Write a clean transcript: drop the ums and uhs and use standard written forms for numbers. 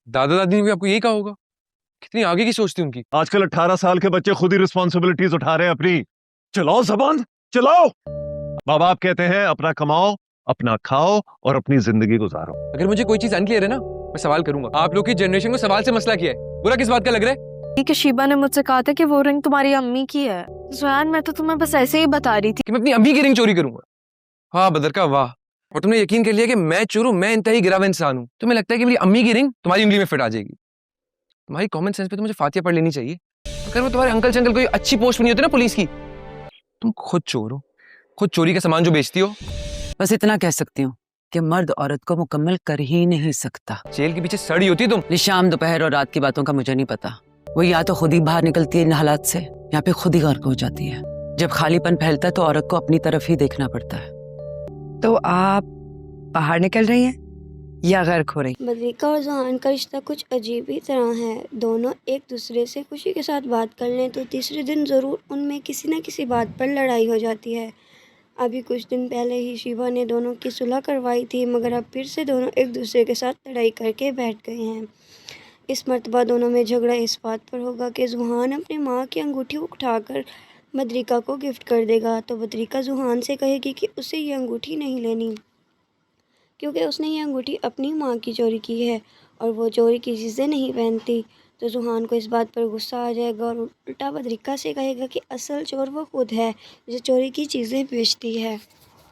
दादा दादी ने भी आपको यही कहा होगा। कितनी आगे की सोचती उनकी। आजकल 18 साल के बच्चे खुद ही रिस्पॉन्सिबिलिटीज उठा रहे हैं अपनी। चलाओ जबान, चलाओ। माँ बाप कहते हैं अपना कमाओ, अपना खाओ और अपनी जिंदगी गुजारो। अगर मुझे कोई चीज अनक्लियर है ना, मैं सवाल करूंगा। आप लोग की जनरेशन को सवाल से मसला किया है, बुरा किस बात का लग रहा है? कि शीबा ने मुझसे कहा था कि वो रिंग तुम्हारी अम्मी की है। ज़ुआन, मैं तो तुम्हें बस ऐसे ही बता रही थी कि मैं अपनी अम्मी की रिंग चोरी करूंगा? वाह बदर का वाह। और तुमने यकीन कर लिया कि मैं चोर हूं, मैं इंतही गिरा हुआ इंसान हूं। तुम्हें लगता है कि मेरी अम्मी की रिंग तुम्हारी उंगली में फिट आ जाएगी? तुम्हारी कॉमन सेंस पे तो मुझे फातिया पढ़ लेनी चाहिए। अगर वो तुम्हारे अंकल शंकल कोई अच्छी पोस्ट नहीं होती ना पुलिस की। तुम खुद चोर हो, खुद चोरी का सामान जो बेचती हो। बस इतना कह सकती हूँ कि मर्द औरत को मुकम्मल कर ही नहीं सकता। जेल के पीछे सड़ी होती तुम। शाम दोपहर और रात की बातों का मुझे नहीं पता। वो या तो खुद ही बाहर निकलती है इन हालात से, या फिर खुद ही गर्क हो जाती है। जब खालीपन फैलता है तो औरत को अपनी तरफ ही देखना पड़ता है। तो आप बाहर निकल रही हैं या गर्क हो रही? बदरिका और ज़ुहान का रिश्ता कुछ अजीब ही तरह है। दोनों एक दूसरे से खुशी के साथ बात कर लें तो तीसरे दिन ज़रूर उनमें किसी न किसी बात पर लड़ाई हो जाती है। अभी कुछ दिन पहले ही शीबा ने दोनों की सुलह करवाई थी, मगर अब फिर से दोनों एक दूसरे के साथ लड़ाई करके बैठ गए हैं। इस मर्तबा दोनों में झगड़ा इस बात पर होगा कि ज़ुहान अपनी माँ की अंगूठी उठाकर बदरिका को गिफ्ट कर देगा, तो बदरिका ज़ुहान से कहेगी कि उसे ये अंगूठी नहीं लेनी, क्योंकि उसने ये अंगूठी अपनी माँ की चोरी की है और वो चोरी की चीज़ें नहीं पहनती। तो ज़ुहान को इस बात पर गुस्सा आ जाएगा और उल्टा बदरिका से कहेगा कि असल चोर वो खुद है जो चोरी की चीज़ें बेचती है।